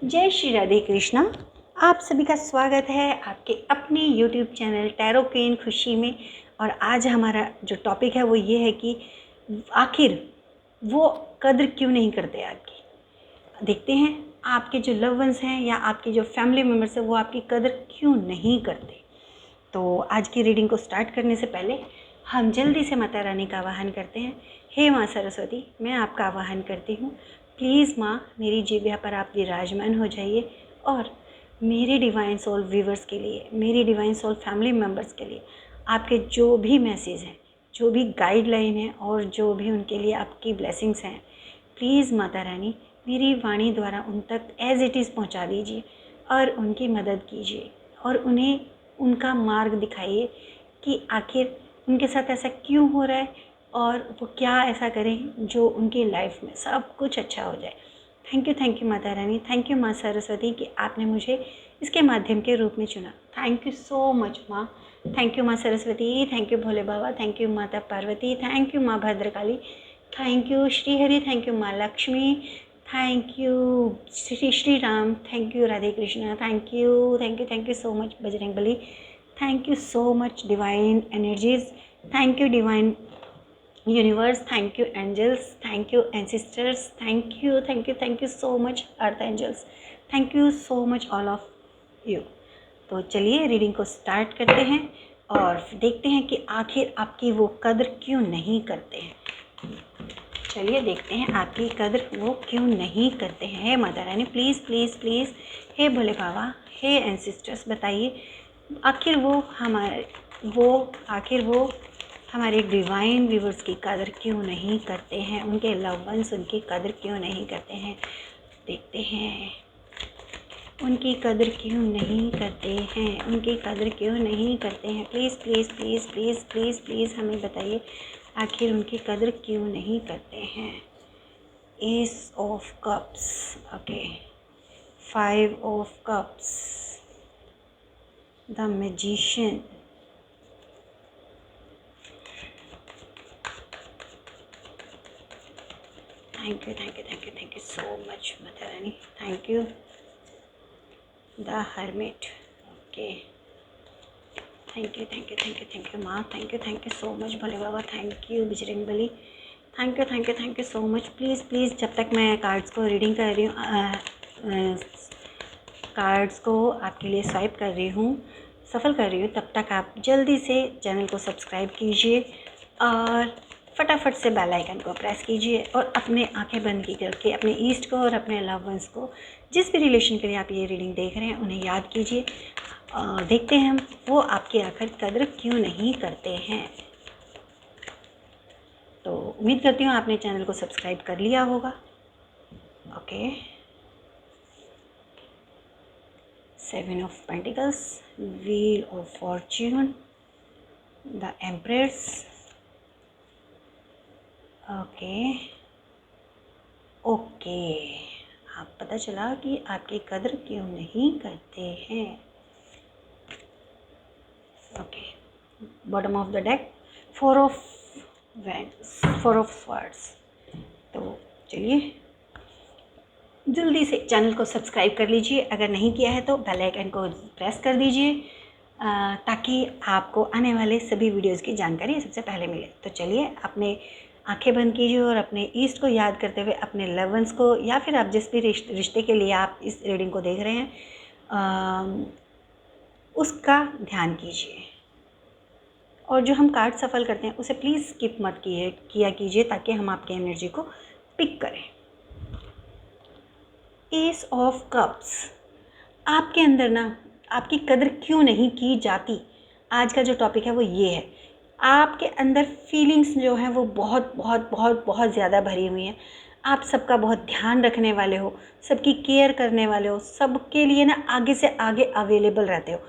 जय श्री राधे कृष्णा। आप सभी का स्वागत है आपके अपने YouTube चैनल टैरो क्वीन खुशी में। और आज हमारा जो टॉपिक है वो ये है कि आखिर वो कद्र क्यों नहीं करते आपकी। देखते हैं आपके जो लव वंस हैं या आपके जो फैमिली मेम्बर्स हैं वो आपकी कद्र क्यों नहीं करते। तो आज की रीडिंग को स्टार्ट करने से पहले हम जल्दी से माता रानी का आवाहन करते हैं। हे माँ सरस्वती, मैं आपका आवाहन करती हूँ। प्लीज़ माँ, मेरी जिह्वा पर आप विराजमान हो जाइए और मेरे डिवाइन सोल व्यूवर्स के लिए, मेरी डिवाइन सोल फैमिली मेम्बर्स के लिए आपके जो भी मैसेज हैं, जो भी गाइडलाइन है और जो भी उनके लिए आपकी ब्लेसिंग्स हैं, प्लीज़ माता रानी मेरी वाणी द्वारा उन तक एज इट इज़ पहुँचा दीजिए और उनकी मदद कीजिए और उन्हें उनका मार्ग दिखाइए कि आखिर उनके साथ ऐसा क्यों हो रहा है और वो क्या ऐसा करें जो उनकी लाइफ में सब कुछ अच्छा हो जाए। थैंक यू माता रानी, थैंक यू माँ सरस्वती कि आपने मुझे इसके माध्यम के रूप में चुना। थैंक यू सो मच माँ। Thank you Maa Saraswati, thank you Bhole Baba, thank you Mata Parvati, thank you Maa Bhadrakali, thank you Shri Hari, thank you Maa Lakshmi, thank you Shri Ram, thank you Radhe Krishna, thank you so much Bajrang Bali, thank you so much divine energies, thank you divine universe, thank you angels, thank you ancestors, thank you so much earth angels, thank you so much all of you. तो चलिए reading को start करते हैं और देखते हैं कि आखिर आपकी वो कद्र क्यों नहीं करते हैं। चलिए देखते हैं आपकी कद्र वो क्यों नहीं करते हैं। हे Mata Rani, please please please, हे भोले बाबा, हे एंसिस्टर्स, बताइए आखिर वो हमारे डिवाइन व्यूवर्स की कदर क्यों नहीं करते हैं, उनके लव वंस उनकी कदर क्यों नहीं करते हैं। देखते हैं उनकी कदर क्यों नहीं करते हैं, उनकी कदर क्यों नहीं करते हैं। Please please please please please please हमें बताइए आखिर उनकी कदर क्यों नहीं करते हैं। Ace of cups, okay, 5 of cups, the magician, thank you so much Mata Rani, thank you the hermit, okay, thank you माँ, thank you so much Bhole Baba, thank you Bajrang Bali, thank you so much. Please please जब तक मैं cards को reading कर रही हूँ, cards को आपके लिए स्वाइप कर रही हूँ, सफल कर रही हूँ, तब तक आप जल्दी से चैनल को सब्सक्राइब कीजिए और फटाफट से बेल आइकन को प्रेस कीजिए और अपने आंखें बंद की करके अपने ईस्ट को और अपने लव वंस को, जिस भी रिलेशन के लिए आप ये रीडिंग देख रहे हैं, उन्हें याद कीजिए। देखते हैं हम वो आपकी आखिर कद्र क्यों नहीं करते हैं। तो उम्मीद करती हूँ आपने चैनल को सब्सक्राइब कर लिया होगा। Okay, 7 of pentacles, wheel of Fortune, the empress, okay, आप पता चला कि आपकी कद्र क्यों नहीं करते हैं। Okay, bottom of the deck, 4 of swords. तो चलिए जल्दी से चैनल को सब्सक्राइब कर लीजिए, अगर नहीं किया है तो बेल आइकन को प्रेस कर दीजिए ताकि आपको आने वाले सभी वीडियोस की जानकारी सबसे पहले मिले। तो चलिए अपने आंखें बंद कीजिए और अपने ईस्ट को याद करते हुए अपने लव वंस को, या फिर आप जिस भी रिश्ते के लिए आप इस रीडिंग को देख रहे हैं, उसका ध्यान कीजिए। और जो हम कार्ड सफल करते हैं उसे प्लीज़ स्किप मत किया कीजिए ताकि हम आपकी एनर्जी को पिक करें। एस ऑफ कप्स, आपके अंदर ना आपकी कदर क्यों नहीं की जाती, आज का जो टॉपिक है वो ये है। आपके अंदर फीलिंग्स जो हैं वो बहुत बहुत बहुत बहुत ज़्यादा भरी हुई हैं। आप सबका बहुत ध्यान रखने वाले हो, सबकी केयर करने वाले हो, सबके लिए ना आगे से आगे अवेलेबल रहते हो।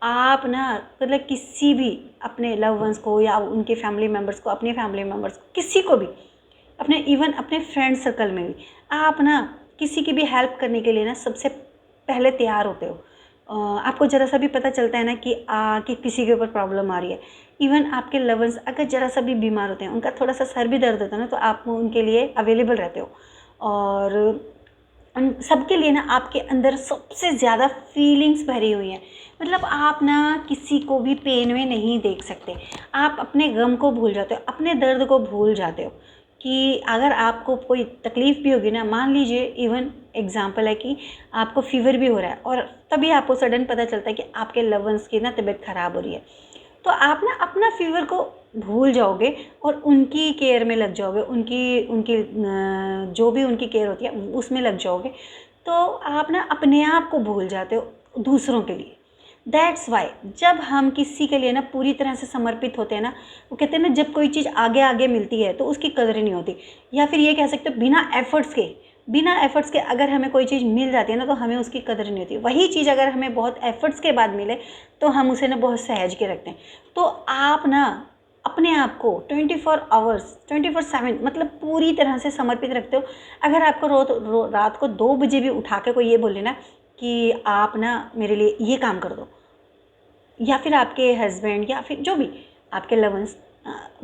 आप ना मतलब किसी भी अपने लव वंस को या उनके फैमिली मेम्बर्स को, अपने फैमिली मेम्बर्स को, किसी को भी, अपने इवन अपने फ्रेंड सर्कल में भी आप ना किसी की भी हेल्प करने के लिए ना सबसे पहले तैयार होते हो। आपको ज़रा सा भी पता चलता है ना कि किसी के ऊपर प्रॉब्लम आ रही है, इवन आपके लवर्स अगर ज़रा सा भी बीमार होते हैं, उनका थोड़ा सा सर भी दर्द होता है ना, तो आप उनके लिए अवेलेबल रहते हो। और उन सबके लिए ना आपके अंदर सबसे ज़्यादा फीलिंग्स भरी हुई हैं। मतलब आप ना किसी को भी पेन में नहीं देख सकते। आप अपने गम को भूल जाते हो, अपने दर्द को भूल जाते हो कि अगर आपको कोई तकलीफ़ भी होगी ना, मान लीजिए इवन एग्ज़ाम्पल है कि आपको फ़ीवर भी हो रहा है और तभी आपको सडन पता चलता है कि आपके लव वन्स की ना तबीयत ख़राब हो रही है। तो आप ना अपना फ़ीवर को भूल जाओगे और उनकी केयर में लग जाओगे, उनकी उनकी जो भी उनकी केयर होती है उसमें लग जाओगे। तो आप ना अपने आप को भूल जाते हो दूसरों के लिए। दैट्स वाई जब हम किसी के लिए ना पूरी तरह से समर्पित होते हैं ना, वो कहते हैं ना जब कोई चीज़ आगे आगे मिलती है तो उसकी कदर नहीं होती। या फिर ये कह सकते हो बिना एफ़र्ट्स के अगर हमें कोई चीज़ मिल जाती है ना तो हमें उसकी कदर नहीं होती। वही चीज़ अगर हमें बहुत एफ़र्ट्स के बाद मिले तो हम उसे ना बहुत सहज के रखते हैं। तो आप ना अपने आप को 24 आवर्स 24/7 मतलब पूरी तरह से समर्पित रखते हो। अगर आपको रात को 2 बजे भी उठा के कोई ये बोले ना कि आप ना मेरे लिए ये काम कर दो, या फिर आपके हस्बैंड या फिर जो भी आपके लव वंस,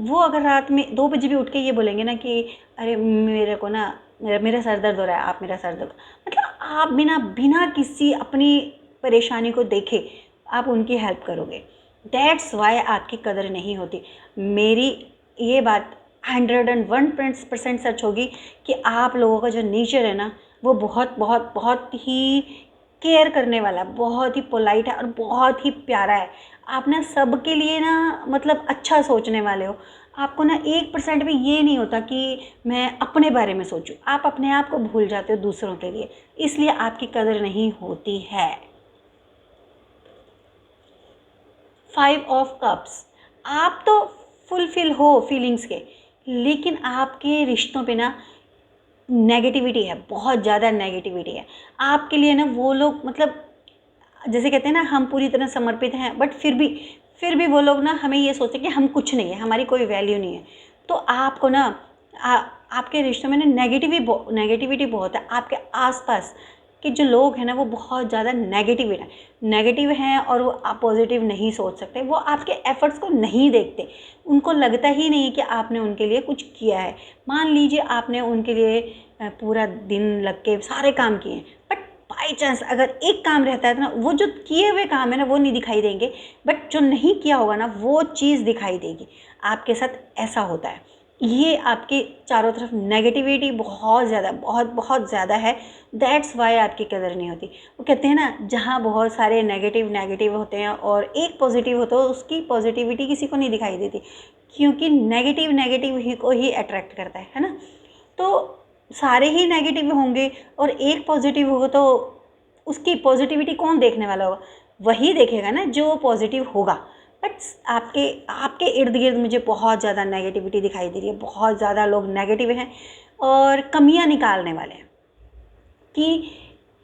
वो अगर रात में 2 बजे भी उठ के ये बोलेंगे ना कि अरे मेरे को ना मेरा सर दर्द हो रहा है, आप मेरा सर दर्द, मतलब आप बिना बिना किसी अपनी परेशानी को देखे आप उनकी हेल्प करोगे। दैट्स वाई आपकी कदर नहीं होती। मेरी ये बात 101% सच होगी कि आप लोगों का जो नेचर है ना वो बहुत बहुत बहुत ही केयर करने वाला, बहुत ही पोलाइट है और बहुत ही प्यारा है। आप ना सबके लिए ना मतलब अच्छा सोचने वाले हो। आपको ना 1% भी ये नहीं होता कि मैं अपने बारे में सोचूं। आप अपने आप को भूल जाते हो दूसरों के लिए, इसलिए आपकी कदर नहीं होती है। 5 ऑफ कप्स, आप तो फुलफिल हो फीलिंग्स के, लेकिन आपके रिश्तों पे ना नेगेटिविटी है, बहुत ज़्यादा नेगेटिविटी है। आपके लिए ना वो लोग मतलब जैसे कहते हैं ना हम पूरी तरह समर्पित हैं, बट फिर भी वो लोग ना हमें ये सोचते हैं कि हम कुछ नहीं है, हमारी कोई वैल्यू नहीं है। तो आपको ना आपके रिश्तों में ना नेगेटिविटी बहुत है। आपके आसपास के जो लोग हैं ना वो बहुत ज़्यादा नेगेटिव हैं और वो आप पॉजिटिव नहीं सोच सकते। वो आपके एफर्ट्स को नहीं देखते, उनको लगता ही नहीं कि आपने उनके लिए कुछ किया है। मान लीजिए आपने उनके लिए पूरा दिन लग के सारे काम किए हैं, बट बाई चांस अगर एक काम रहता है ना, वो जो किए हुए काम है ना वो नहीं दिखाई देंगे, बट जो नहीं किया होगा ना वो चीज़ दिखाई देगी। आपके साथ ऐसा होता है। ये आपके चारों तरफ नेगेटिविटी बहुत बहुत ज़्यादा है। दैट्स वाई आपकी कदर नहीं होती। वो कहते हैं ना जहाँ बहुत सारे नेगेटिव होते हैं और एक पॉजिटिव होता है, उसकी पॉजिटिविटी किसी को नहीं दिखाई देती, क्योंकि नेगेटिव ही को ही अट्रैक्ट करता है ना। तो सारे ही नेगेटिव होंगे और एक पॉजिटिव होगा तो उसकी पॉजिटिविटी कौन देखने वाला होगा? वही देखेगा ना जो पॉजिटिव होगा। बट आपके आपके इर्द गिर्द मुझे बहुत ज़्यादा नेगेटिविटी दिखाई दे रही है। बहुत ज़्यादा लोग नेगेटिव हैं और कमियां निकालने वाले हैं कि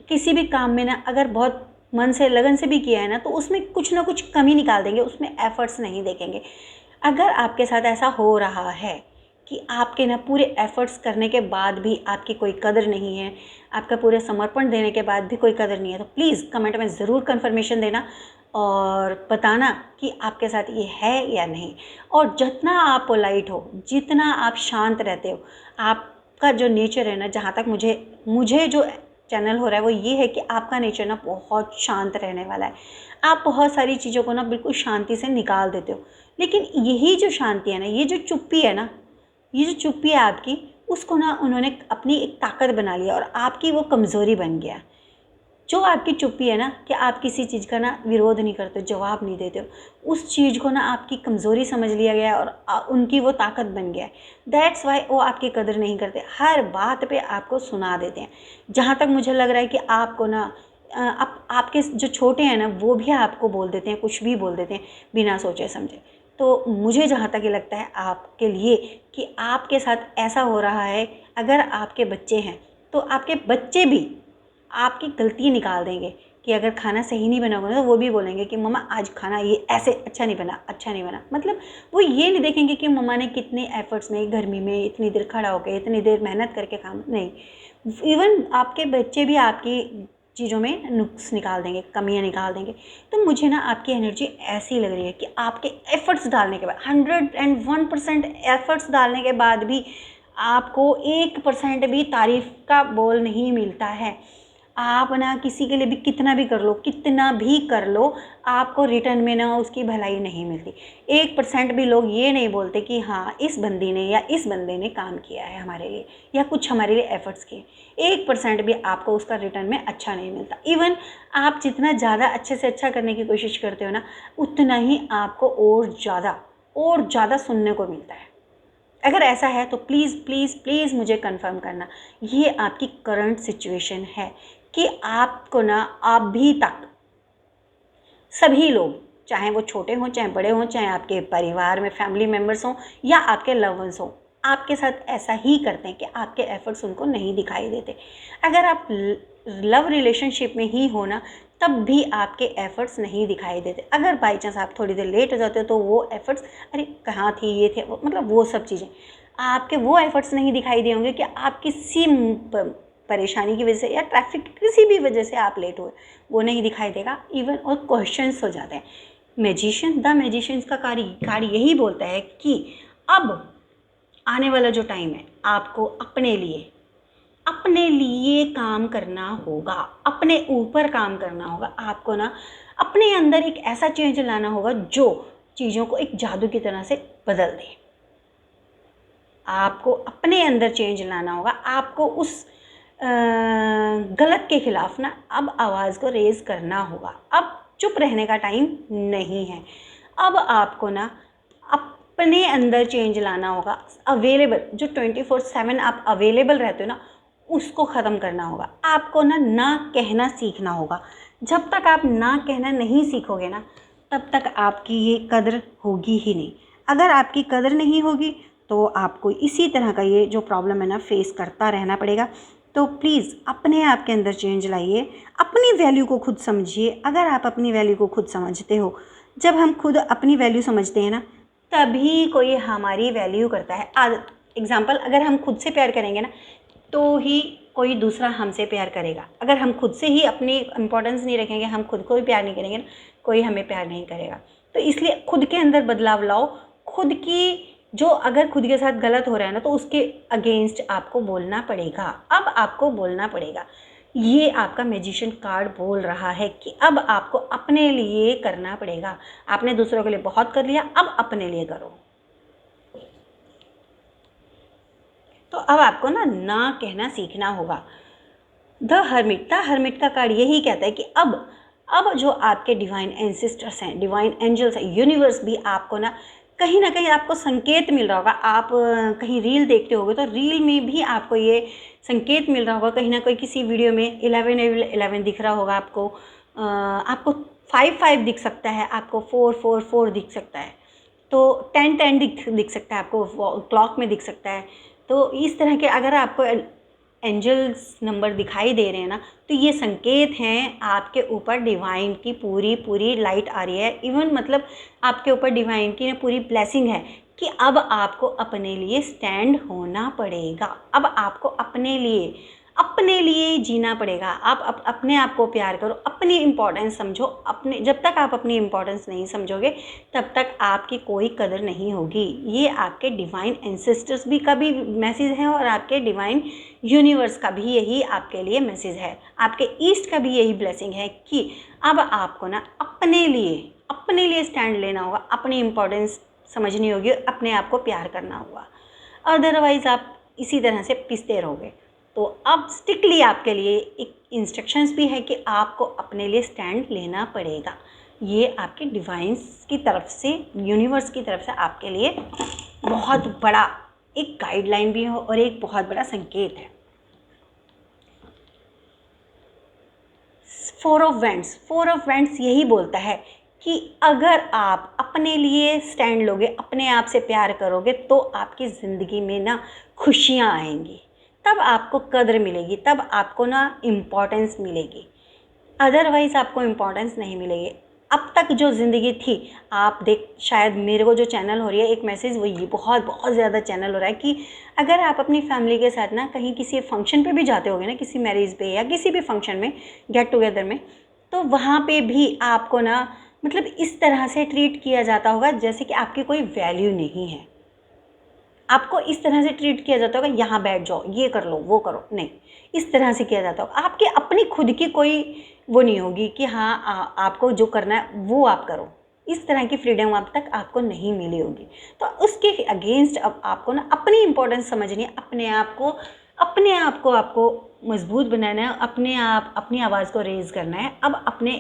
किसी भी काम में ना अगर बहुत मन से लगन से भी किया है ना तो उसमें कुछ ना कुछ कमी निकाल देंगे, उसमें एफर्ट्स नहीं देखेंगे। अगर आपके साथ ऐसा हो रहा है कि आपके ना पूरे एफ़र्ट्स करने के बाद भी आपकी कोई कदर नहीं है, आपका पूरे समर्पण देने के बाद भी कोई कदर नहीं है, तो प्लीज़ कमेंट में ज़रूर कन्फर्मेशन देना और बताना कि आपके साथ ये है या नहीं। और जितना आप पोलाइट हो, जितना आप शांत रहते हो, आपका जो नेचर है ना, जहाँ तक मुझे जो चैनल हो रहा है वो ये है कि आपका नेचर ना बहुत शांत रहने वाला है। आप बहुत सारी चीज़ों को ना बिल्कुल शांति से निकाल देते हो, लेकिन यही जो शांति है ना, ये जो चुप्पी है ना, ये जो चुप्पी है आपकी, उसको ना उन्होंने अपनी एक ताकत बना लिया और आपकी वो कमज़ोरी बन गया। जो आपकी चुप्पी है ना कि आप किसी चीज़ का ना विरोध नहीं करते हो, जवाब नहीं देते हो, उस चीज़ को ना आपकी कमज़ोरी समझ लिया गया और उनकी वो ताकत बन गया है। दैट्स वाई वो आपकी कदर नहीं करते, हर बात पे आपको सुना देते हैं। जहाँ तक मुझे लग रहा है कि आपको ना आपके जो छोटे हैं ना वो भी आपको बोल देते हैं, कुछ भी बोल देते हैं बिना सोचे समझे। तो मुझे जहाँ तक ये लगता है आपके लिए कि आपके साथ ऐसा हो रहा है, अगर आपके बच्चे हैं तो आपके बच्चे भी आपकी गलती निकाल देंगे कि अगर खाना सही नहीं बना होगा तो वो भी बोलेंगे कि मम्मा आज खाना ये ऐसे अच्छा नहीं बना। मतलब वो ये नहीं देखेंगे कि मम्मा ने कितने एफर्ट्स में गर्मी में इतनी देर खड़ा होकर इतनी देर मेहनत करके काम नहीं। इवन आपके बच्चे भी आपकी चीज़ों में नुक्स निकाल देंगे, कमियां निकाल देंगे। तो मुझे ना आपकी एनर्जी ऐसी लग रही है कि आपके एफ़र्ट्स डालने के बाद 101% एफ़र्ट्स डालने के बाद भी आपको 1% भी तारीफ़ का बोल नहीं मिलता है। आप ना किसी के लिए भी कितना भी कर लो, आपको रिटर्न में ना उसकी भलाई नहीं मिलती। 1% भी लोग ये नहीं बोलते कि हाँ, इस बंदी ने या इस बंदे ने काम किया है हमारे लिए या कुछ हमारे लिए एफ़र्ट्स किए। 1% भी आपको उसका रिटर्न में अच्छा नहीं मिलता। इवन आप जितना ज़्यादा अच्छे से अच्छा करने की कोशिश करते हो ना, उतना ही आपको और ज़्यादा सुनने को मिलता है। अगर ऐसा है तो प्लीज़ प्लीज़ प्लीज़ मुझे कंफर्म करना, ये आपकी करंट सिचुएशन है कि आपको ना अभी तक सभी लोग, चाहे वो छोटे हों चाहे बड़े हों, चाहे आपके परिवार में फैमिली मेम्बर्स हों या आपके लव वंस हों, आपके साथ ऐसा ही करते हैं कि आपके एफ़र्ट्स उनको नहीं दिखाई देते। अगर आप लव रिलेशनशिप में ही हो ना, तब भी आपके एफ़र्ट्स नहीं दिखाई देते। अगर बाई चांस आप थोड़ी देर लेट हो जाते हो तो वो एफ़र्ट्स, अरे कहाँ थी, ये थे, मतलब वो सब चीज़ें आपके वो एफ़र्ट्स नहीं दिखाई दिए होंगे कि आप किसी परेशानी की वजह से या ट्रैफिक किसी भी वजह से आप लेट हुए, वो नहीं दिखाई देगा। इवन और क्वेश्चंस हो जाते हैं। द मैजिशियंस का कार्य यही बोलता है कि अब आने वाला जो टाइम है, आपको अपने लिए काम करना होगा, अपने ऊपर काम करना होगा। आपको ना अपने अंदर एक ऐसा चेंज लाना होगा जो चीज़ों को एक जादू की तरह से बदल दे। आपको अपने अंदर चेंज लाना होगा। आपको उस गलत के खिलाफ ना अब आवाज़ को रेज़ करना होगा। अब चुप रहने का टाइम नहीं है। अब आपको ना अपने अंदर चेंज लाना होगा। अवेलेबल जो 24/7 आप अवेलेबल रहते हो ना, उसको ख़त्म करना होगा। आपको ना कहना सीखना होगा। जब तक आप ना कहना नहीं सीखोगे ना, तब तक आपकी ये कदर होगी ही नहीं। अगर आपकी कदर नहीं होगी तो आपको इसी तरह का ये जो प्रॉब्लम है ना फेस करता रहना पड़ेगा। तो प्लीज़ अपने आप के अंदर चेंज लाइए, अपनी वैल्यू को खुद समझिए। अगर आप अपनी वैल्यू को खुद समझते हो, जब हम खुद अपनी वैल्यू समझते हैं ना, तभी कोई हमारी वैल्यू करता है। एग्ज़ाम्पल, अगर हम खुद से प्यार करेंगे ना, तो ही कोई दूसरा हमसे प्यार करेगा। अगर हम खुद से ही अपनी इम्पोर्टेंस नहीं रखेंगे, हम खुद को भी प्यार नहीं करेंगे ना, कोई हमें प्यार नहीं करेगा। तो इसलिए खुद के अंदर बदलाव लाओ। खुद की जो अगर खुद के साथ गलत हो रहा है ना, तो उसके अगेंस्ट आपको बोलना पड़ेगा। अब आपको बोलना पड़ेगा। ये आपका मैजिशियन कार्ड बोल रहा है कि अब आपको अपने लिए करना पड़ेगा। आपने दूसरों के लिए बहुत कर लिया, अब अपने लिए करो। तो अब आपको ना कहना सीखना होगा। द हर्मिट का कार्ड यही कहता है कि अब जो आपके डिवाइन एंसेस्टर्स हैं, डिवाइन एंजल्स हैं, यूनिवर्स भी आपको ना कहीं आपको संकेत मिल रहा होगा। आप कहीं रील देखते होगे तो रील में भी आपको ये संकेत मिल रहा होगा। कहीं ना कहीं किसी वीडियो में 11 दिख रहा होगा आपको। आपको 5 दिख सकता है, आपको 4 दिख सकता है, तो 10 दिख सकता है, आपको क्लॉक में दिख सकता है। तो इस तरह के अगर आपको एंजल्स नंबर दिखाई दे रहे हैं ना, तो ये संकेत हैं आपके ऊपर डिवाइन की पूरी लाइट आ रही है। इवन मतलब आपके ऊपर डिवाइन की ना पूरी ब्लेसिंग है कि अब आपको अपने लिए स्टैंड होना पड़ेगा। अब आपको अपने लिए जीना पड़ेगा। आप अपने आप को प्यार करो, अपनी इम्पोर्टेंस समझो। जब तक आप अपनी इम्पोर्टेंस नहीं समझोगे, तब तक आपकी कोई कदर नहीं होगी। ये आपके डिवाइन एंसेस्टर्स भी का भी मैसेज है और आपके डिवाइन यूनिवर्स का भी यही आपके लिए मैसेज है। आपके ईस्ट का भी यही ब्लेसिंग है कि अब आपको ना अपने लिए स्टैंड लेना होगा, अपनी इम्पोर्टेंस समझनी होगी, अपने आप को प्यार करना होगा। अदरवाइज़ आप इसी तरह से पिसते रहोगे। तो अब स्ट्रिक्टली आपके लिए एक इंस्ट्रक्शंस भी है कि आपको अपने लिए स्टैंड लेना पड़ेगा। ये आपके डिवाइन्स की तरफ से, यूनिवर्स की तरफ से आपके लिए बहुत बड़ा एक गाइडलाइन भी है और एक बहुत बड़ा संकेत है। 4 ऑफ वेंट्स यही बोलता है कि अगर आप अपने लिए स्टैंड लोगे, अपने आप से प्यार करोगे, तो आपकी ज़िंदगी में ना खुशियाँ आएंगी, तब आपको कदर मिलेगी, तब आपको ना इम्पोर्टेंस मिलेगी। अदरवाइज़ आपको इम्पोर्टेंस नहीं मिलेगी। अब तक जो ज़िंदगी थी, आप देख, शायद मेरे को जो चैनल हो रही है एक मैसेज, वो ये बहुत ज़्यादा चैनल हो रहा है कि अगर आप अपनी फैमिली के साथ ना कहीं किसी फंक्शन पे भी जाते होगे ना, किसी मैरिज पे या किसी भी फंक्शन में, गेट टुगेदर में, तो वहाँ पे भी आपको ना मतलब इस तरह से ट्रीट किया जाता होगा जैसे कि आपकी कोई वैल्यू नहीं है। आपको इस तरह से ट्रीट किया जाता होगा, यहाँ बैठ जाओ, ये कर लो, वो करो, नहीं, इस तरह से किया जाता होगा। आपकी अपनी खुद की कोई वो नहीं होगी कि हाँ आपको जो करना है वो आप करो, इस तरह की फ्रीडम अब तक आपको नहीं मिली होगी। तो उसके अगेंस्ट अब आपको ना अपनी इम्पोर्टेंस समझनी है, अपने आप को आपको मजबूत बनाना है, अपने आप अपनी आवाज़ को रेज़ करना है। अब अपने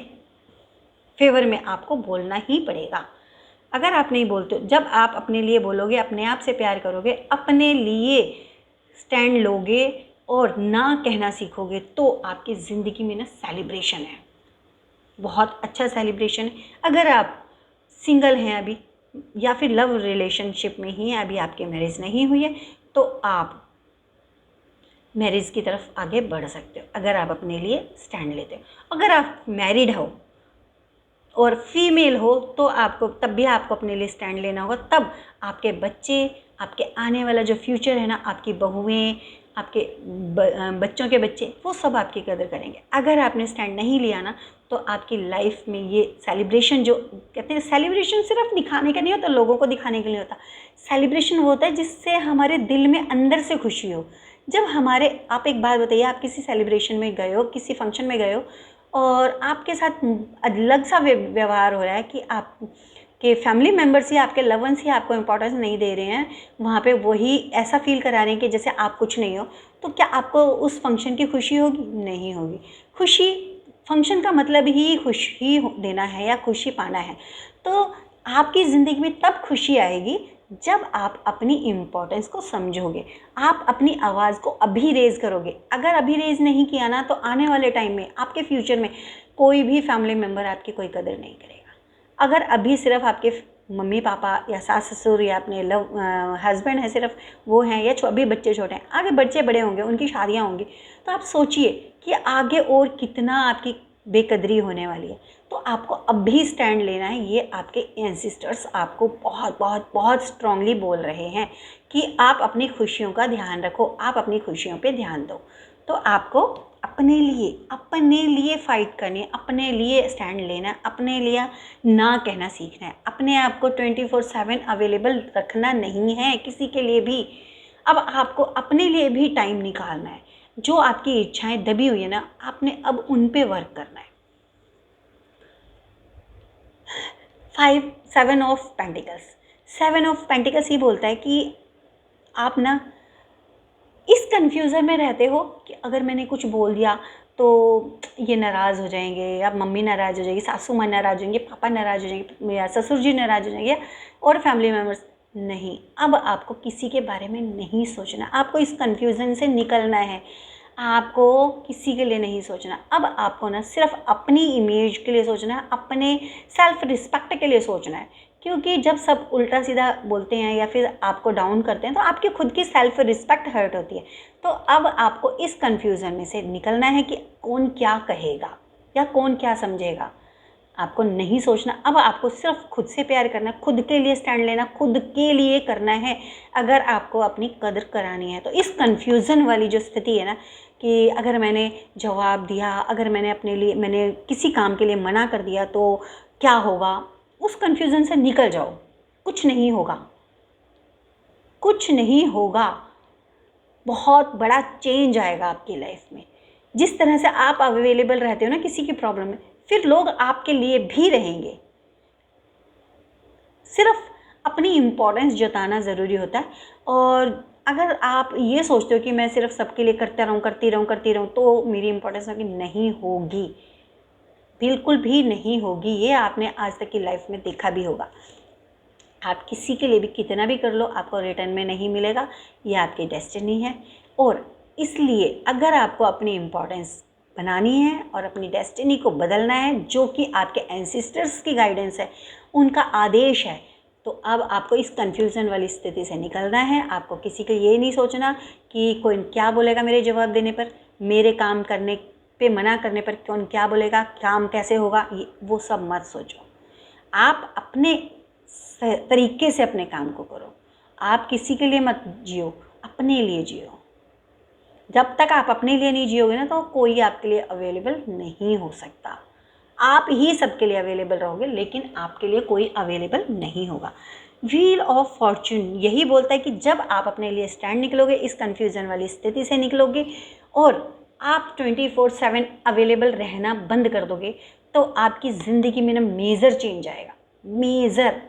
फेवर में आपको बोलना ही पड़ेगा। अगर आप नहीं बोलते, जब आप अपने लिए बोलोगे, अपने आप से प्यार करोगे, अपने लिए स्टैंड लोगे और ना कहना सीखोगे, तो आपकी ज़िंदगी में ना सेलिब्रेशन है, बहुत अच्छा सेलिब्रेशन है। अगर आप सिंगल हैं अभी, या फिर लव रिलेशनशिप में ही हैं, अभी आपकी मैरिज नहीं हुई है, तो आप मैरिज की तरफ आगे बढ़ सकते हो अगर आप अपने लिए स्टैंड लेते हो। अगर आप मैरिड हो और फीमेल हो तो आपको तब भी आपको अपने लिए स्टैंड लेना होगा। तब आपके बच्चे, आपके आने वाला जो फ्यूचर है ना, आपकी बहुएं, आपके बच्चों के बच्चे, वो सब आपकी कदर करेंगे। अगर आपने स्टैंड नहीं लिया ना, तो आपकी लाइफ में ये सेलिब्रेशन, जो कहते हैं सेलिब्रेशन सिर्फ दिखाने का नहीं होता, लोगों को दिखाने के लिए होता। सेलिब्रेशन वो होता है जिससे हमारे दिल में अंदर से खुशी हो। जब हमारे, आप एक बात बताइए, आप किसी सेलिब्रेशन में गए हो, किसी फंक्शन में गए हो और आपके साथ अलग सा व्यवहार हो रहा है कि आप के फैमिली मेम्बर्स ही, आपके लव वंस ही आपको इम्पोर्टेंस नहीं दे रहे हैं, वहाँ पे वही ऐसा फील करा रहे हैं कि जैसे आप कुछ नहीं हो, तो क्या आपको उस फंक्शन की खुशी होगी? नहीं होगी। खुशी, फंक्शन का मतलब ही खुशी देना है या खुशी पाना है। तो आपकी ज़िंदगी में तब खुशी आएगी जब आप अपनी इम्पोर्टेंस को समझोगे, आप अपनी आवाज़ को अभी रेज़ करोगे। अगर अभी रेज़ नहीं किया ना, तो आने वाले टाइम में, आपके फ्यूचर में कोई भी फैमिली मेम्बर आपकी कोई कदर नहीं करेगा। अगर अभी सिर्फ आपके मम्मी पापा या सास ससुर या अपने लव हस्बैंड है, सिर्फ वो हैं, या अभी बच्चे छोटे हैं, आगे बच्चे बड़े होंगे, उनकी शादियाँ होंगी, तो आप सोचिए कि आगे और कितना आपकी बेकदरी होने वाली है। तो आपको अभी स्टैंड लेना है। ये आपके एंसेस्टर्स आपको बहुत बहुत बहुत स्ट्रांगली बोल रहे हैं कि आप अपनी खुशियों का ध्यान रखो, आप अपनी खुशियों पे ध्यान दो। तो आपको अपने लिए फ़ाइट करनी है, अपने लिए स्टैंड लेना है, अपने लिए ना कहना सीखना है। अपने आप को 24/7 अवेलेबल रखना नहीं है किसी के लिए भी। अब आपको अपने लिए भी टाइम निकालना है। जो आपकी इच्छाएं दबी हुई है ना, आपने अब उन पे वर्क करना है। 7 ऑफ पेंटिकल्स ही बोलता है कि आप ना इस कन्फ्यूज़न में रहते हो कि अगर मैंने कुछ बोल दिया तो ये नाराज़ हो जाएंगे, या मम्मी नाराज़ हो जाएगी, सासू माँ नाराज़ हो जाएंगे, पापा नाराज़ हो जाएंगे, या ससुर जी नाराज़ हो जाएंगे, और फैमिली मेम्बर्स। नहीं, अब आपको किसी के बारे में नहीं सोचना, आपको इस कन्फ्यूज़न से निकलना है। आपको किसी के लिए नहीं सोचना। अब आपको ना सिर्फ अपनी इमेज के लिए सोचना है, अपने सेल्फ रिस्पेक्ट के लिए सोचना है। क्योंकि जब सब उल्टा सीधा बोलते हैं या फिर आपको डाउन करते हैं, तो आपकी खुद की सेल्फ रिस्पेक्ट हर्ट होती है। तो अब आपको इस कन्फ्यूज़न में से निकलना है कि कौन क्या कहेगा या कौन क्या समझेगा। आपको नहीं सोचना। अब आपको सिर्फ खुद से प्यार करना, खुद के लिए स्टैंड लेना, खुद के लिए करना है अगर आपको अपनी कदर करानी है। तो इस कन्फ्यूज़न वाली जो स्थिति है ना, कि अगर मैंने जवाब दिया, अगर मैंने किसी काम के लिए मना कर दिया तो क्या होगा, उस कन्फ्यूज़न से निकल जाओ। कुछ नहीं होगा, कुछ नहीं होगा। बहुत बड़ा चेंज आएगा आपकी लाइफ में। जिस तरह से आप अवेलेबल रहते हो ना किसी की प्रॉब्लम में, फिर लोग आपके लिए भी रहेंगे। सिर्फ अपनी इम्पोर्टेंस जताना ज़रूरी होता है। और अगर आप ये सोचते हो कि मैं सिर्फ सबके लिए करती रहूँ तो मेरी इम्पोर्टेंस नहीं होगी, बिल्कुल भी नहीं होगी। ये आपने आज तक की लाइफ में देखा भी होगा। आप किसी के लिए भी कितना भी कर लो, आपको रिटर्न में नहीं मिलेगा। ये आपकी डेस्टिनी है। और इसलिए अगर आपको अपनी इम्पोर्टेंस बनानी है और अपनी डेस्टिनी को बदलना है, जो कि आपके एंसेस्टर्स की गाइडेंस है, उनका आदेश है, तो अब आपको इस कन्फ्यूज़न वाली स्थिति से निकलना है। आपको किसी को ये नहीं सोचना कि कोई क्या बोलेगा मेरे जवाब देने पर, मेरे काम करने पे मना करने पर कौन क्या बोलेगा, काम कैसे होगा, ये वो सब मत सोचो। आप अपने तरीके से अपने काम को करो। आप किसी के लिए मत जियो, अपने लिए जियो। जब तक आप अपने लिए नहीं जियोगे ना, तो कोई आपके लिए अवेलेबल नहीं हो सकता। आप ही सबके लिए अवेलेबल रहोगे, लेकिन आपके लिए कोई अवेलेबल नहीं होगा। व्हील ऑफ फॉर्चून यही बोलता है कि जब आप अपने लिए स्टैंड निकलोगे, इस कन्फ्यूज़न वाली स्थिति से निकलोगे और आप 24/7 अवेलेबल रहना बंद कर दोगे, तो आपकी ज़िंदगी में ना मेजर चेंज आएगा, मेजर।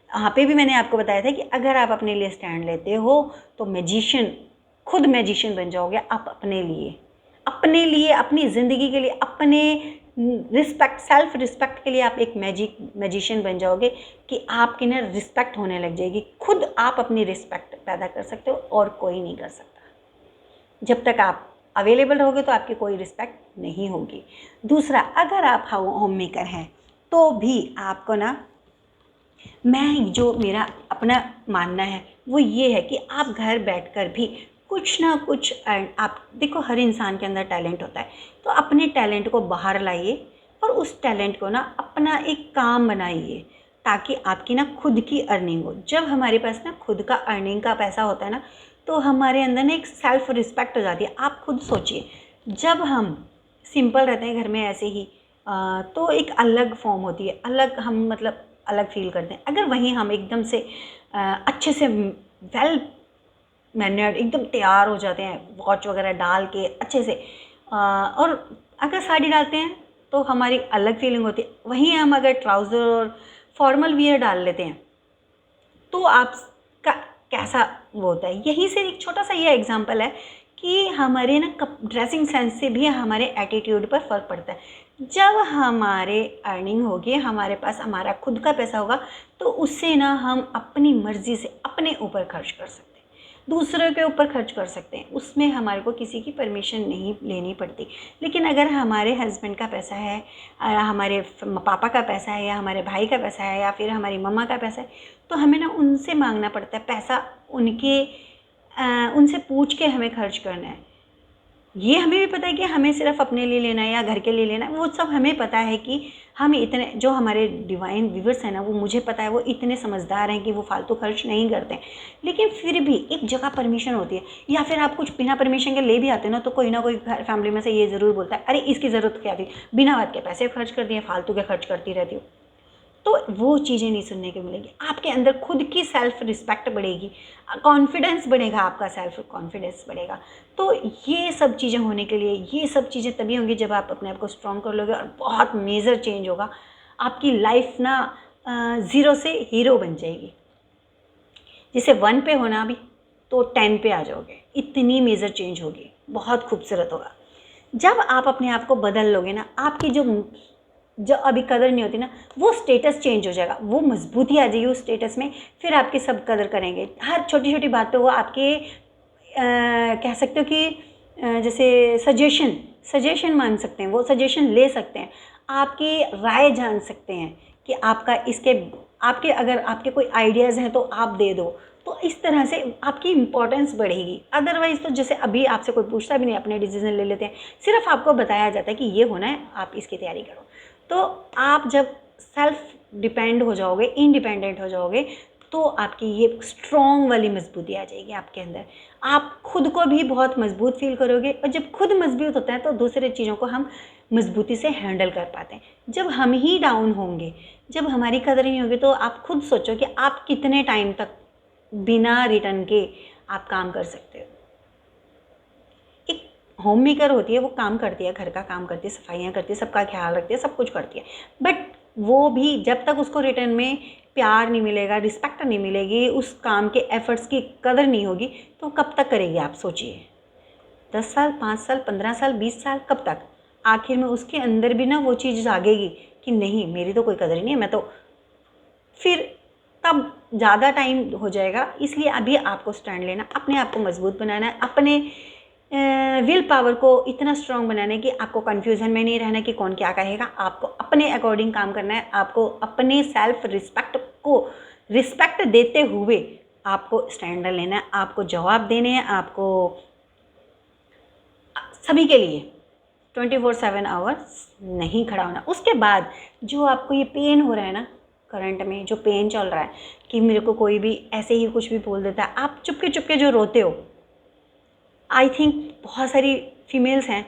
यहाँ पे भी मैंने आपको बताया था कि अगर आप अपने लिए स्टैंड लेते हो तो मैजिशियन, खुद मैजिशियन बन जाओगे आप अपने लिए, अपनी ज़िंदगी के लिए, अपने रिस्पेक्ट, सेल्फ रिस्पेक्ट के लिए आप एक मैजिशियन बन जाओगे कि आपकी ना रिस्पेक्ट होने लग जाएगी। खुद आप अपनी रिस्पेक्ट पैदा कर सकते हो और कोई नहीं कर सकता। जब तक आप अवेलेबल रहोगे तो आपकी कोई रिस्पेक्ट नहीं होगी। दूसरा, अगर आप होम मेकर हैं तो भी आपको ना, मैं जो मेरा अपना मानना है वो ये है कि आप घर बैठकर भी कुछ ना कुछ आप देखो, हर इंसान के अंदर टैलेंट होता है, तो अपने टैलेंट को बाहर लाइए और उस टैलेंट को ना अपना एक काम बनाइए, ताकि आपकी ना खुद की अर्निंग हो। जब हमारे पास ना खुद का अर्निंग का पैसा होता है ना, तो हमारे अंदर ना एक सेल्फ रिस्पेक्ट हो जाती है। आप खुद सोचिए, जब हम सिंपल रहते हैं घर में ऐसे ही, तो एक अलग फॉर्म होती है, अलग हम मतलब अलग फील करते हैं। अगर वहीं हम एकदम से अच्छे से वेल मैनर्ड एकदम तैयार हो जाते हैं, वॉच वगैरह डाल के अच्छे से, और अगर साड़ी डालते हैं तो हमारी अलग फीलिंग होती है। वहीं हम अगर ट्राउज़र और फॉर्मल वियर डाल लेते हैं तो आपका कैसा वो होता है। यहीं से एक छोटा सा ये एग्जांपल है कि हमारे ना ड्रेसिंग सेंस से भी हमारे एटीट्यूड पर फ़र्क पड़ता है। जब हमारे अर्निंग होगी, हमारे पास हमारा खुद का पैसा होगा, तो उससे ना हम अपनी मर्ज़ी से अपने ऊपर खर्च कर सकते हैं, दूसरों के ऊपर खर्च कर सकते हैं, उसमें हमारे को किसी की परमिशन नहीं लेनी पड़ती। लेकिन अगर हमारे हस्बैंड का पैसा है, हमारे पापा का पैसा है, या हमारे भाई का पैसा है, या फिर हमारी मम्मा का पैसा है, तो हमें ना उनसे मांगना पड़ता है पैसा, उनसे पूछ के हमें खर्च करना है। ये हमें भी पता है कि हमें सिर्फ अपने लिए लेना है या घर के लिए लेना है, वो सब हमें पता है कि हम इतने, जो हमारे डिवाइन व्यूअर्स हैं ना, वो मुझे पता है वो इतने समझदार हैं कि वो फालतू खर्च नहीं करते हैं। लेकिन फिर भी एक जगह परमिशन होती है, या फिर आप कुछ बिना परमिशन के ले भी आते हैं ना, तो कोई ना कोई फैमिली में से ये ज़रूर बोलता है, अरे इसकी ज़रूरत क्या थी, बिना बात के पैसे खर्च कर दिए, फालतू के खर्च करती रहती हो। तो वो चीज़ें नहीं सुनने को मिलेगी। आपके अंदर खुद की सेल्फ रिस्पेक्ट बढ़ेगी, कॉन्फिडेंस बढ़ेगा, आपका सेल्फ कॉन्फिडेंस बढ़ेगा। तो ये सब चीज़ें होने के लिए, ये सब चीज़ें तभी होंगी जब आप अपने आप को स्ट्रॉन्ग कर लोगे, और बहुत मेजर चेंज होगा आपकी लाइफ ना। 0 से हीरो बन जाएगी। जैसे 1 पे होना अभी, तो 10 पे आ जाओगे, इतनी मेजर चेंज होगी, बहुत खूबसूरत होगा। जब आप अपने आप को बदल लोगे ना, आपकी जो अभी कदर नहीं होती ना, वो स्टेटस चेंज हो जाएगा, वो मजबूती आ जाएगी उस स्टेटस में, फिर आपकी सब कदर करेंगे। हर छोटी छोटी बात पे वो आपके कह सकते हो कि जैसे सजेशन मान सकते हैं, वो सजेशन ले सकते हैं, आपकी राय जान सकते हैं कि आपका आपके अगर आपके कोई आइडियाज़ हैं तो आप दे दो। तो इस तरह से आपकी इम्पोर्टेंस बढ़ेगी। अदरवाइज़ तो जैसे अभी आपसे कोई पूछता भी नहीं, अपने डिसीजन ले लेते हैं, सिर्फ आपको बताया जाता है कि ये होना है, आप इसकी तैयारी करो। तो आप जब सेल्फ डिपेंड हो जाओगे, इंडिपेंडेंट हो जाओगे, तो आपकी ये स्ट्रॉन्ग वाली मजबूती आ जाएगी आपके अंदर। आप खुद को भी बहुत मजबूत फील करोगे, और जब खुद मजबूत होता है तो दूसरे चीज़ों को हम मजबूती से हैंडल कर पाते हैं। जब हम ही डाउन होंगे, जब हमारी कदर नहीं होगी, तो आप खुद सोचो कि आप कितने टाइम तक बिना रिटर्न के आप काम कर सकते हो। एक होम मेकर होती है, वो काम करती है, घर का काम करती है, सफाइयाँ करती है, सबका ख्याल रखती है, सब कुछ करती है, बट वो भी जब तक उसको रिटर्न में प्यार नहीं मिलेगा, रिस्पेक्ट नहीं मिलेगी, उस काम के एफर्ट्स की कदर नहीं होगी, तो कब तक करेगी आप सोचिए। 10 साल, 5 साल, 15 साल, 20 साल, कब तक? आखिर में उसके अंदर भी ना वो चीज़ जागेगी कि नहीं, मेरी तो कोई कदर ही नहीं है, मैं तो, फिर तब ज़्यादा टाइम हो जाएगा। इसलिए अभी आपको स्टैंड लेना, अपने आप को मजबूत बनाना है, अपने विल पावर को इतना स्ट्रॉन्ग बनाना है कि आपको कन्फ्यूज़न में नहीं रहना कि कौन क्या कहेगा। आपको अपने अकॉर्डिंग काम करना है, आपको अपने सेल्फ रिस्पेक्ट को रिस्पेक्ट देते हुए आपको स्टैंड लेना है, आपको जवाब देने हैं, आपको सभी के लिए 24/7 आवर्स नहीं खड़ा होना। उसके बाद जो आपको ये पेन हो रहा है ना, करंट में जो पेन चल रहा है कि मेरे को कोई भी ऐसे ही कुछ भी बोल देता है, आप चुपके चुपके जो रोते हो, आई थिंक बहुत सारी फीमेल्स हैं,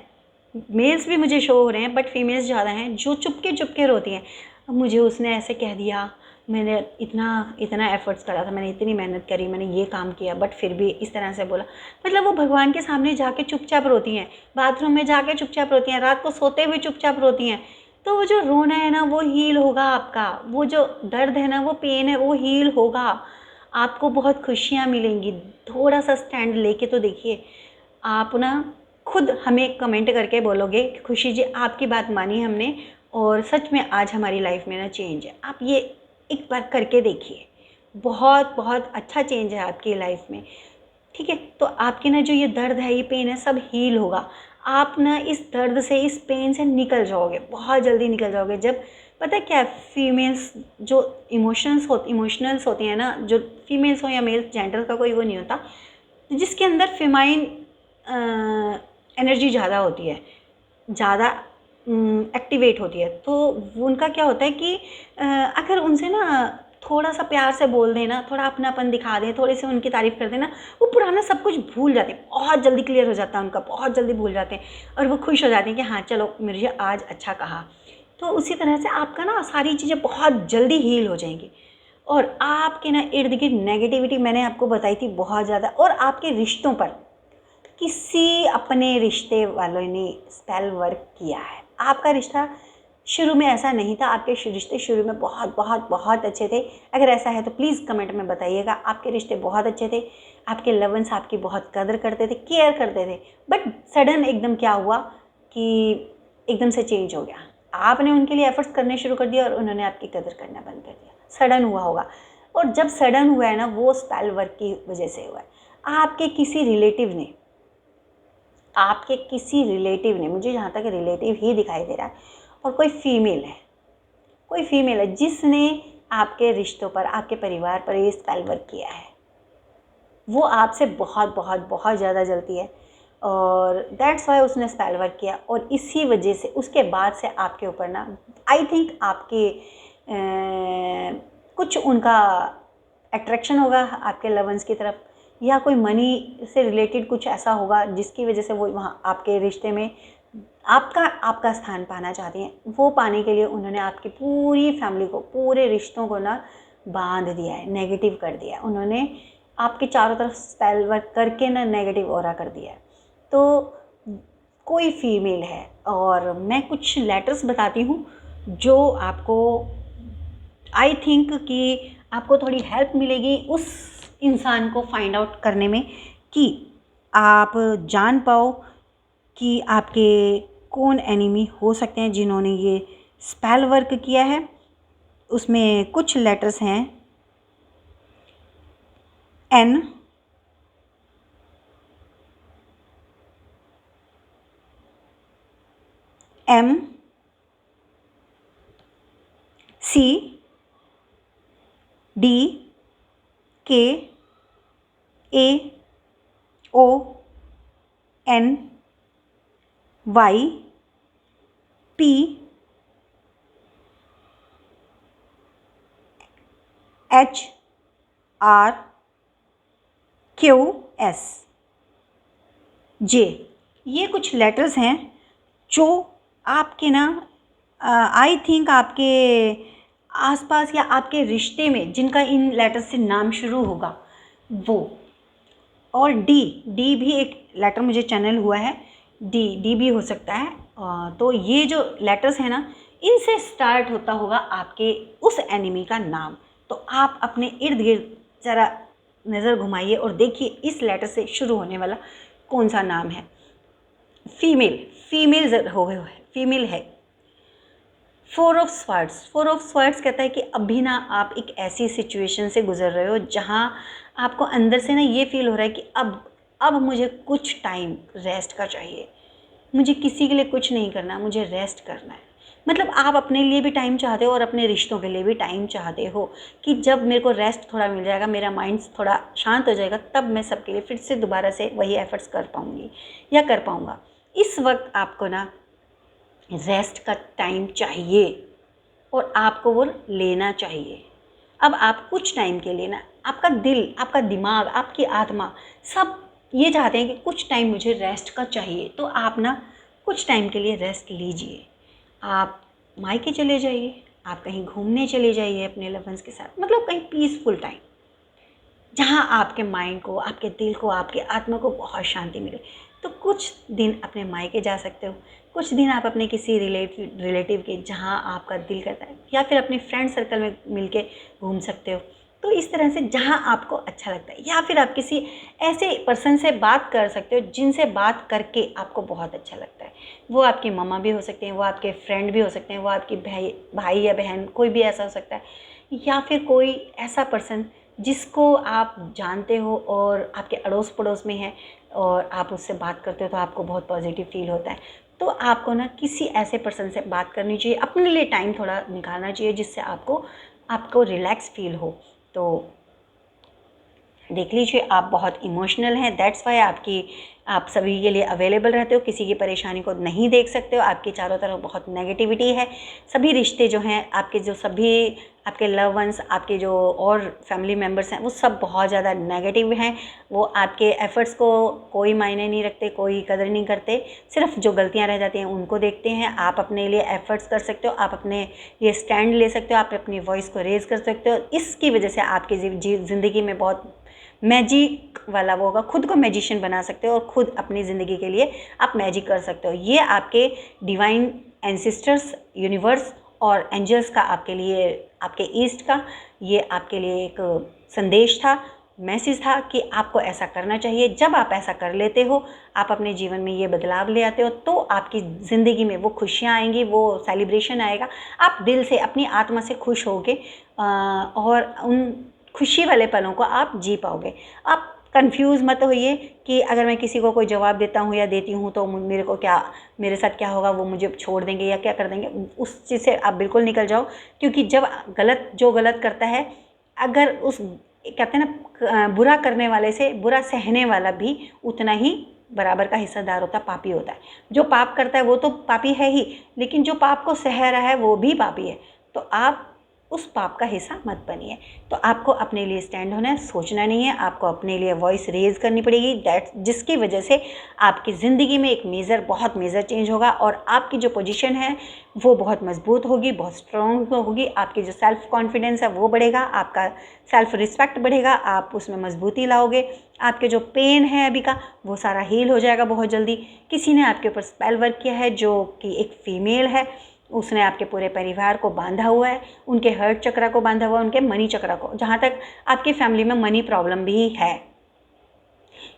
मेल्स भी मुझे शो हो रहे हैं, बट फीमेल्स ज़्यादा हैं जो चुपके चुपके रोती हैं। मुझे उसने ऐसे कह दिया, मैंने इतना इतना एफर्ट्स करा था, मैंने इतनी मेहनत करी, मैंने ये काम किया, बट फिर भी इस तरह से बोला। मतलब वो भगवान के सामने जाके चुपचाप रोती हैं, बाथरूम में जाके चुपचाप रोती हैं, रात को सोते हुए चुपचाप रोती हैं। तो वो जो रोना है ना वो हील होगा आपका, वो जो दर्द है ना, वो पेन है, वो हील होगा। आपको बहुत खुशियाँ मिलेंगी। थोड़ा सा स्टैंड लेके तो देखिए। आप ना खुद हमें कमेंट करके बोलोगे कि खुशी जी आपकी बात मानी हमने, और सच में आज हमारी लाइफ में ना चेंज है। आप ये एक बार करके देखिए, बहुत बहुत अच्छा चेंज है आपकी लाइफ में। ठीक है, तो आपके ना जो ये दर्द है, ये पेन है, सब हील होगा। आप ना इस दर्द से, इस पेन से निकल जाओगे, बहुत जल्दी निकल जाओगे। जब पता है क्या, फीमेल्स जो इमोशनल्स होती हैं ना, जो फीमेल्स हो या मेल्स, जेंडर का कोई वो नहीं होता, जिसके अंदर फेमाइन एनर्जी ज़्यादा होती है, ज़्यादा एक्टिवेट होती है, तो उनका क्या होता है कि अगर उनसे ना थोड़ा सा प्यार से बोल दें ना, थोड़ा अपनापन दिखा दें, थोड़ी सी उनकी तारीफ़ कर दें ना, वो पुराना सब कुछ भूल जाते हैं, बहुत जल्दी क्लियर हो जाता है उनका, बहुत जल्दी भूल जाते हैं, और वो खुश हो जाते हैं कि हाँ चलो मुझे आज अच्छा कहा। तो उसी तरह से आपका ना सारी चीज़ें बहुत जल्दी हील हो जाएंगी। और आपके ना इर्द गिर्द नेगेटिविटी मैंने आपको बताई थी बहुत ज़्यादा, और आपके रिश्तों पर किसी अपने रिश्ते वालों ने स्पेल वर्क किया है। आपका रिश्ता शुरू में ऐसा नहीं था, आपके रिश्ते शुरू में बहुत बहुत बहुत अच्छे थे। अगर ऐसा है तो प्लीज़ कमेंट में बताइएगा। आपके रिश्ते बहुत अच्छे थे, आपके लव वंस आपकी बहुत कदर करते थे, केयर करते थे, बट सडन एकदम क्या हुआ कि एकदम से चेंज हो गया। आपने उनके लिए एफर्ट्स करने शुरू कर दिया और उन्होंने आपकी कदर करना बंद कर दिया। सडन हुआ होगा, और जब सडन हुआ है ना, वो स्पेल वर्क की वजह से हुआ है। आपके किसी रिलेटिव ने, मुझे जहाँ तक रिलेटिव ही दिखाई दे रहा है, और कोई फीमेल है जिसने आपके रिश्तों पर, आपके परिवार पर ये स्पेल वर्क किया है। वो आपसे बहुत बहुत बहुत ज़्यादा जलती है, और दैट्स वाई उसने स्पेल वर्क किया। और इसी वजह से उसके बाद से आपके ऊपर ना, आई थिंक आपके कुछ उनका अट्रैक्शन होगा आपके लवंस की तरफ, या कोई मनी से रिलेटेड कुछ ऐसा होगा जिसकी वजह से वो वहाँ आपके रिश्ते में आपका स्थान पाना चाहती हैं। वो पाने के लिए उन्होंने आपकी पूरी फैमिली को, पूरे रिश्तों को ना बांध दिया है, नेगेटिव कर दिया है। उन्होंने आपके चारों तरफ स्पेल वर्क करके ना नेगेटिव ऑरा कर दिया है। तो कोई फीमेल है, और मैं कुछ लेटर्स बताती हूँ जो आपको, आई थिंक कि आपको थोड़ी हेल्प मिलेगी उस इंसान को फाइंड आउट करने में, कि आप जान पाओ कि आपके कौन एनिमी हो सकते हैं जिन्होंने ये स्पेल वर्क किया है। उसमें कुछ लेटर्स हैं, N, M, C, D, K, A, O, N, Y, P, H, R, Q, S, J। ये कुछ लेटर्स हैं जो आपके ना, आई थिंक आपके आसपास या आपके रिश्ते में जिनका इन लेटर्स से नाम शुरू होगा वो। और डी भी एक लेटर मुझे चैनल हुआ है, डी भी हो सकता है। तो ये जो लेटर्स हैं ना, इनसे स्टार्ट होता होगा आपके उस एनिमी का नाम। तो आप अपने इर्द गिर्द ज़रा नज़र घुमाइए और देखिए इस लेटर से शुरू होने वाला कौन सा नाम है। फीमेल है। 4 ऑफ स्वार्ड्स कहता है कि अभी ना आप एक ऐसी सिचुएशन से गुजर रहे हो जहाँ आपको अंदर से ना ये फील हो रहा है कि अब मुझे कुछ टाइम रेस्ट का चाहिए, मुझे किसी के लिए कुछ नहीं करना, मुझे रेस्ट करना है। मतलब आप अपने लिए भी टाइम चाहते हो और अपने रिश्तों के लिए भी टाइम चाहते हो, कि जब मेरे को रेस्ट थोड़ा मिल जाएगा, मेरा माइंड थोड़ा शांत हो जाएगा, तब मैं सबके लिए फिर से दोबारा से वही एफर्ट्स कर पाऊँगी या कर पाऊँगा। इस वक्त आपको ना रेस्ट का टाइम चाहिए, और आपको वो लेना चाहिए। अब आप कुछ टाइम के लिए ना, आपका दिल, आपका दिमाग, आपकी आत्मा सब ये चाहते हैं कि कुछ टाइम मुझे रेस्ट का चाहिए। तो आप ना कुछ टाइम के लिए रेस्ट लीजिए। आप मायके चले जाइए, आप कहीं घूमने चले जाइए अपने लव वंस के साथ, मतलब कहीं पीसफुल टाइम, जहाँ आपके माइंड को, आपके दिल को, आपके आत्मा को बहुत शांति मिले। तो कुछ दिन अपने मायके जा सकते हो, कुछ दिन आप अपने किसी रिलेटिव के जहाँ आपका दिल करता है, या फिर अपने फ्रेंड सर्कल में मिलके घूम सकते हो। तो इस तरह से जहाँ आपको अच्छा लगता है, या फिर आप किसी ऐसे पर्सन से बात कर सकते हो जिनसे बात करके आपको बहुत अच्छा लगता है। वो आपकी मम्मा भी हो सकते हैं, वो आपके फ्रेंड भी हो सकते हैं, वो आपकी भाई या बहन, कोई भी ऐसा हो सकता है, या फिर कोई ऐसा पर्सन जिसको आप जानते हो और आपके अड़ोस पड़ोस में है और आप उससे बात करते हो तो आपको बहुत पॉजिटिव फील होता है। तो आपको ना किसी ऐसे पर्सन से बात करनी चाहिए, अपने लिए टाइम थोड़ा निकालना चाहिए जिससे आपको आपको रिलैक्स फील हो। तो देख लीजिए, आप बहुत इमोशनल हैं, दैट्स वाई आप सभी के लिए अवेलेबल रहते हो, किसी की परेशानी को नहीं देख सकते हो, आपके चारों तरफ बहुत नेगेटिविटी है। सभी रिश्ते जो हैं आपके, जो सभी आपके लव वंस, आपके जो और फैमिली मेम्बर्स हैं, वो सब बहुत ज़्यादा नेगेटिव हैं। वो आपके एफ़र्ट्स को कोई मायने नहीं रखते, कोई कदर नहीं करते, सिर्फ जो गलतियां रह जाती हैं उनको देखते हैं। आप अपने लिए एफ़र्ट्स कर सकते हो, आप अपने लिए स्टैंड ले सकते हो, आप अपनी वॉइस को रेज़ कर सकते हो। इसकी वजह से आपकी ज़िंदगी में बहुत मैजिक वाला वो होगा, खुद को मैजिशियन बना सकते हो और खुद अपनी ज़िंदगी के लिए आप मैजिक कर सकते हो। ये आपके डिवाइन एंसेस्टर्स, यूनिवर्स और एंजल्स का आपके लिए, आपके ईस्ट का ये आपके लिए एक संदेश था, मैसेज था कि आपको ऐसा करना चाहिए। जब आप ऐसा कर लेते हो, आप अपने जीवन में ये बदलाव ले आते हो, तो आपकी ज़िंदगी में वो खुशियाँ आएंगी, वो सेलिब्रेशन आएगा। आप दिल से, अपनी आत्मा से खुश होगे और उन खुशी वाले पलों को आप जी पाओगे। आप कंफ्यूज मत होइए कि अगर मैं किसी को कोई जवाब देता हूँ या देती हूँ तो मेरे को क्या, मेरे साथ क्या होगा, वो मुझे छोड़ देंगे या क्या कर देंगे। उस चीज़ से आप बिल्कुल निकल जाओ, क्योंकि जब जो गलत करता है, अगर उस, कहते हैं ना, बुरा करने वाले से बुरा सहने वाला भी उतना ही बराबर का हिस्सेदार होता है, पापी होता है। जो पाप करता है वो तो पापी है ही, लेकिन जो पाप को सह रहा है वो भी पापी है। तो आप उस पाप का हिस्सा मत बनिए। तो आपको अपने लिए स्टैंड होना है, सोचना नहीं है, आपको अपने लिए वॉइस रेज करनी पड़ेगी, दैट जिसकी वजह से आपकी ज़िंदगी में एक बहुत मेजर चेंज होगा और आपकी जो पोजीशन है वो बहुत मजबूत होगी, बहुत स्ट्रॉन्ग होगी। आपकी जो सेल्फ कॉन्फिडेंस है वो बढ़ेगा, आपका सेल्फ रिस्पेक्ट बढ़ेगा, आप उसमें मजबूती लाओगे। आपके जो पेन है अभी का, वो सारा हील हो जाएगा बहुत जल्दी। किसी ने आपके ऊपर स्पेल वर्क किया है, जो कि एक फीमेल है, उसने आपके पूरे परिवार को बांधा हुआ है, उनके हर्ट चक्रा को बांधा हुआ है, उनके मनी चक्रा को। जहाँ तक आपकी फैमिली में मनी प्रॉब्लम भी है,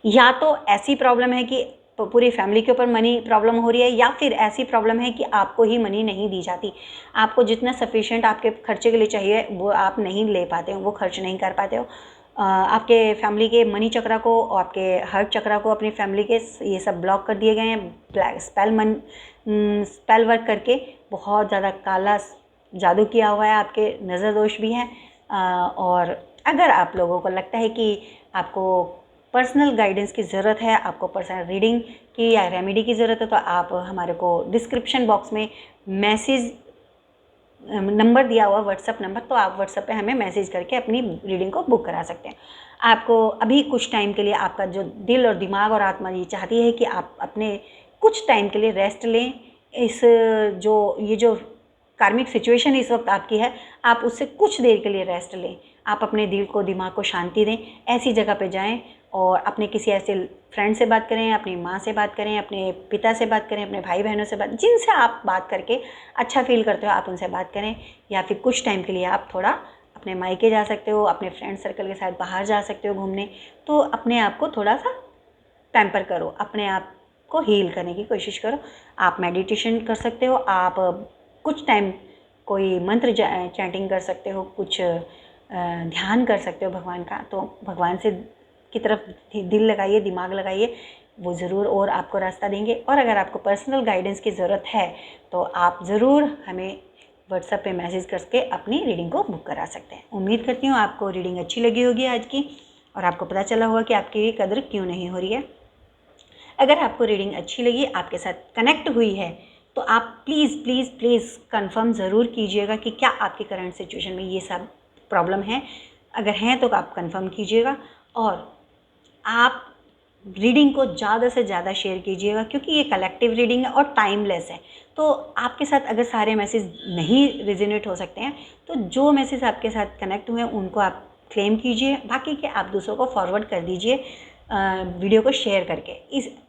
या तो ऐसी प्रॉब्लम है कि पूरी फैमिली के ऊपर मनी प्रॉब्लम हो रही है, या फिर ऐसी प्रॉब्लम है कि आपको ही मनी नहीं दी जाती। आपको जितना सफिशिएंट आपके खर्चे के लिए चाहिए वो आप नहीं ले पाते हो, वो खर्च नहीं कर पाते हो। आपके फैमिली के मनी चक्रा को और आपके हर्ट चक्रा को, अपनी फैमिली के ये सब ब्लॉक कर दिए गए हैं। स्पेल वर्क करके बहुत ज़्यादा काला जादू किया हुआ है, आपके नज़र दोष भी हैं। और अगर आप लोगों को लगता है कि आपको पर्सनल गाइडेंस की ज़रूरत है, आपको पर्सनल रीडिंग की या रेमेडी की ज़रूरत है, तो आप हमारे को डिस्क्रिप्शन बॉक्स में मैसेज नंबर दिया हुआ, व्हाट्सअप नंबर, तो आप व्हाट्सअप पे हमें मैसेज करके अपनी रीडिंग को बुक करा सकते हैं। आपको अभी कुछ टाइम के लिए, आपका जो दिल और दिमाग और आत्मा ये चाहती है कि आप अपने कुछ टाइम के लिए रेस्ट लें। ये जो कार्मिक सिचुएशन इस वक्त आपकी है, आप उससे कुछ देर के लिए रेस्ट लें। आप अपने दिल को, दिमाग को शांति दें, ऐसी जगह पे जाएं और अपने किसी ऐसे फ्रेंड से बात करें, अपनी माँ से बात करें, अपने पिता से बात करें, अपने भाई बहनों से जिनसे आप बात करके अच्छा फील करते हो, आप उनसे बात करें। या फिर कुछ टाइम के लिए आप थोड़ा अपने मायके जा सकते हो, अपने फ्रेंड सर्कल के साथ बाहर जा सकते हो घूमने। तो अपने आप को थोड़ा सा पैम्पर करो, अपने आप को हील करने की कोशिश करो। आप मेडिटेशन कर सकते हो, आप कुछ टाइम कोई मंत्र चैंटिंग कर सकते हो, कुछ ध्यान कर सकते हो भगवान का। तो भगवान से की तरफ दिल लगाइए, दिमाग लगाइए, वो ज़रूर और आपको रास्ता देंगे। और अगर आपको पर्सनल गाइडेंस की ज़रूरत है तो आप ज़रूर हमें व्हाट्सएप पे मैसेज करके अपनी रीडिंग को बुक करा सकते हैं। उम्मीद करती हूँ आपको रीडिंग अच्छी लगी होगी आज की, और आपको पता चला होगा कि आपकी कदर क्यों नहीं हो रही है। अगर आपको रीडिंग अच्छी लगी, आपके साथ कनेक्ट हुई है, तो आप प्लीज़ प्लीज़ प्लीज़ कंफर्म ज़रूर कीजिएगा कि क्या आपकी करंट सिचुएशन में ये सब प्रॉब्लम है। अगर हैं तो आप कंफर्म कीजिएगा। और आप रीडिंग को ज़्यादा से ज़्यादा शेयर कीजिएगा, क्योंकि ये कलेक्टिव रीडिंग है और टाइमलेस है। तो आपके साथ अगर सारे मैसेज नहीं रेजोनेट हो सकते हैं, तो जो मैसेज आपके साथ कनेक्ट हुए हैं उनको आप क्लेम कीजिए, बाकी के आप दूसरों को फॉरवर्ड कर दीजिए वीडियो को शेयर करके।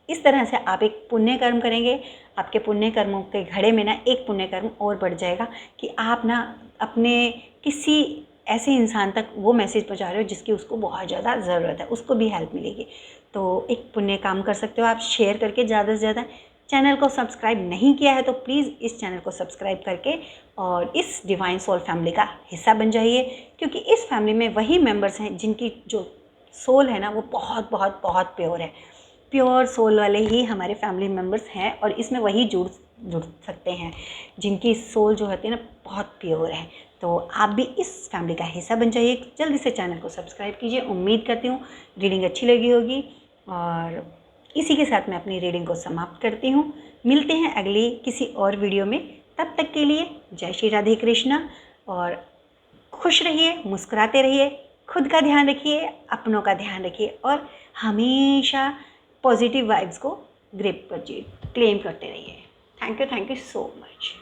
इस तरह से आप एक पुण्य कर्म करेंगे। आपके पुण्य कर्मों के घड़े में ना एक पुण्य कर्म और बढ़ जाएगा कि आप ना अपने किसी ऐसे इंसान तक वो मैसेज पहुंचा रहे हो जिसकी उसको बहुत ज़्यादा ज़रूरत है, उसको भी हेल्प मिलेगी। तो एक पुण्य काम कर सकते हो आप शेयर करके ज़्यादा से ज़्यादा। चैनल को सब्सक्राइब नहीं किया है तो प्लीज़ इस चैनल को सब्सक्राइब करके और इस डिवाइन सोल फैमिली का हिस्सा बन जाइए, क्योंकि इस फैमिली में वही मेंबर्स हैं जिनकी जो सोल है ना वो बहुत बहुत बहुत प्योर है। प्योर सोल वाले ही हमारे फैमिली मेम्बर्स हैं और इसमें वही जुड़ सकते हैं जिनकी सोल जो होती है ना बहुत प्योर है। तो आप भी इस फैमिली का हिस्सा बन जाइए। जल्दी से चैनल को सब्सक्राइब कीजिए। उम्मीद करती हूँ रीडिंग अच्छी लगी होगी, और इसी के साथ मैं अपनी रीडिंग को समाप्त करती हूँ। मिलते हैं अगली किसी और वीडियो में। तब तक के लिए जय श्री राधे कृष्णा, और खुश रहिए, मुस्कुराते रहिए, खुद का ध्यान रखिए, अपनों का ध्यान रखिए, और हमेशा पॉजिटिव वाइब्स को ग्रिप कीजिए, क्लेम करते रहिए। Thank you so much.